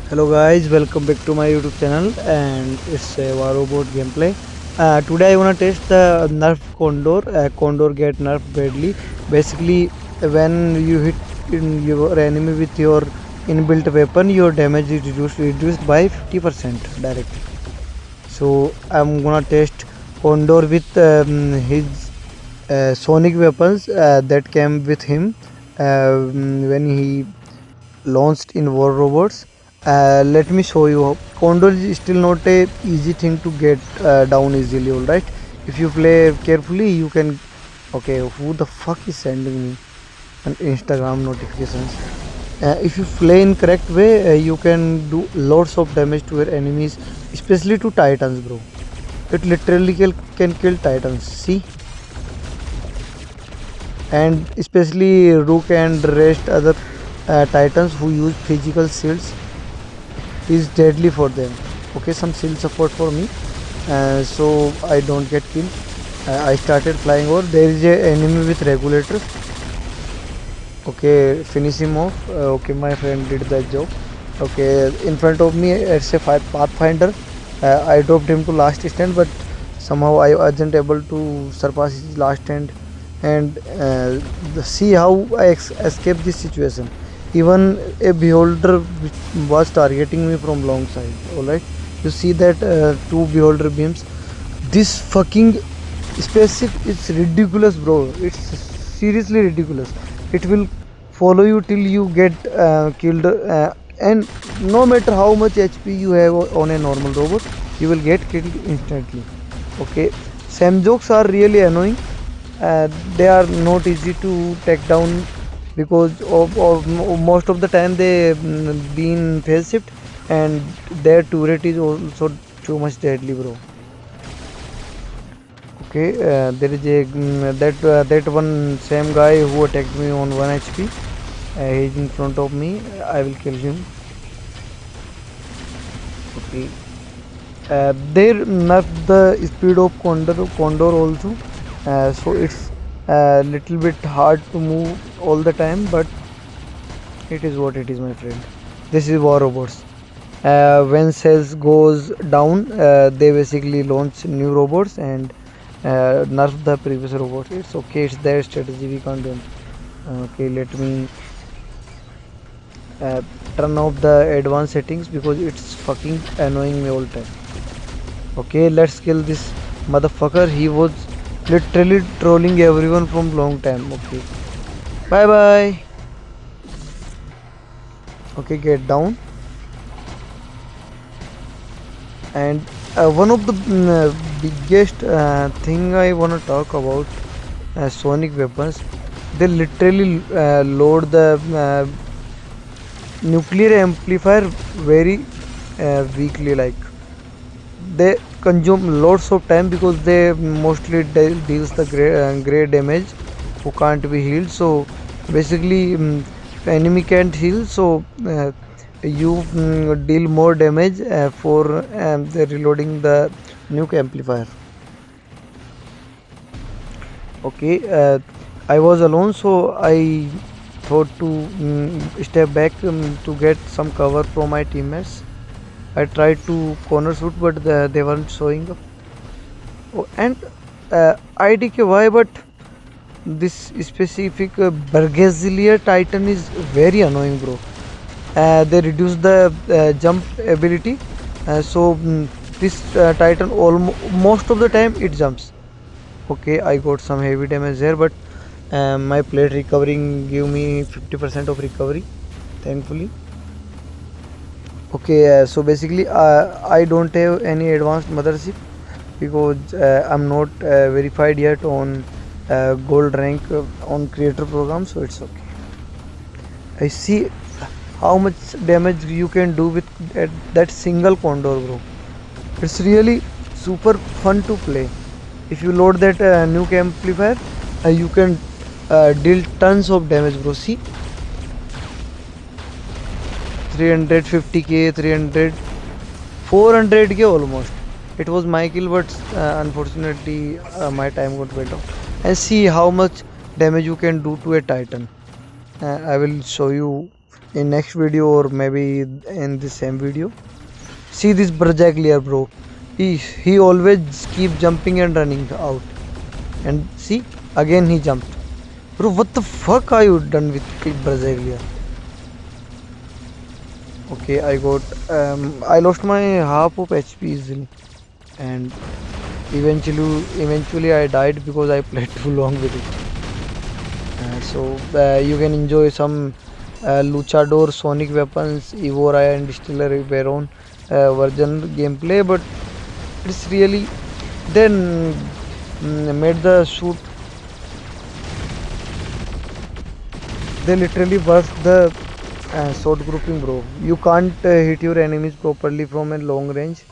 Hello guys, welcome back to my YouTube channel and it's a War Robot gameplay. Today I wanna test the Nerf Condor. Condor get nerfed badly. Basically, when you hit in your enemy with your inbuilt weapon, your damage is reduced by 50% directly. So I'm gonna test Condor with his sonic weapons that came with him when he launched in War Robots. Let me show you. Condor is still not a easy thing to get down easily. All right, if you play carefully, you can. Okay, who the fuck is sending me an Instagram notifications? If you play in correct way, you can do lots of damage to your enemies, especially to Titans, bro. It literally can kill Titans. See, and especially Rook and rest other Titans who use physical shields is deadly for them. Okay, some shield support for me, so I don't get killed. I started flying over. There is a enemy with regulators. Okay, finish him off. Okay, my friend did that job. Okay, in front of me it's a pathfinder. I dropped him to last stand, but somehow I wasn't able to surpass his last stand. And see how I escaped this situation. Even a beholder was targeting me from long side. All right, you see that two beholder beams. This fucking spaceship is ridiculous, bro. It's seriously ridiculous. It will follow you till you get killed, and no matter how much HP you have on a normal robot, you will get killed instantly. Okay, Samjokes are really annoying. They are not easy to take down because of most of the time they been phase shift, and their turret is also too much deadly, bro. Okay, there is a that one same guy who attacked me on 1 HP. He's in front of me. I will kill him. Okay. They nerf the speed of Condor also, so it's a little bit hard to move all the time, but it is what it is, my friend. This is War Robots. When sales goes down, they basically launch new robots and nerf the previous robots. It's okay, it's their strategy, we can't do it. Okay, let me uh, turn off the advanced settings because it's fucking annoying me all the time. Okay, let's kill this motherfucker. He was literally trolling everyone from long time. Okay, bye bye. Okay, get down. And one of the biggest thing I want to talk about sonic weapons. They literally load the nuclear amplifier very weakly. Like they consume lots of time because they mostly deals the gray damage who can't be healed. So basically, enemy can't heal. So you deal more damage for the reloading the nuke amplifier. Okay, I was alone, so I thought to step back to get some cover from my teammates. I tried to corner shoot, but they weren't showing up. Oh, and IDKY, but this specific Bergezilier Titan is very annoying, bro. They reduce the jump ability, so this Titan most of the time it jumps. Okay, I got some heavy damage there, but my plate recovering give me 50% of recovery, thankfully. Okay, so basically I don't have any advanced mothership because I'm not verified yet on gold rank on creator program, so it's okay. I see how much damage you can do with that single condor, bro. It's really super fun to play. If you load that nuke amplifier, you can deal tons of damage, bro. See, 350k, 300, 400k almost. It was my kill, but unfortunately my time got went off. And see how much damage you can do to a Titan. I will show you in next video or maybe in the same video. See this Brajaglier, bro. He always keep jumping and running out. And see, again he jumped. Bro, what the fuck are you done with Brajaglier? Okay, I lost my half of HP easily, and eventually I died because I played too long with it. So you can enjoy some Luchador, Sonic Weapons, Evora and Distillery Baron version gameplay, but it's really then made the suit. They literally burst the sword grouping, bro. You can't hit your enemies properly from a long range.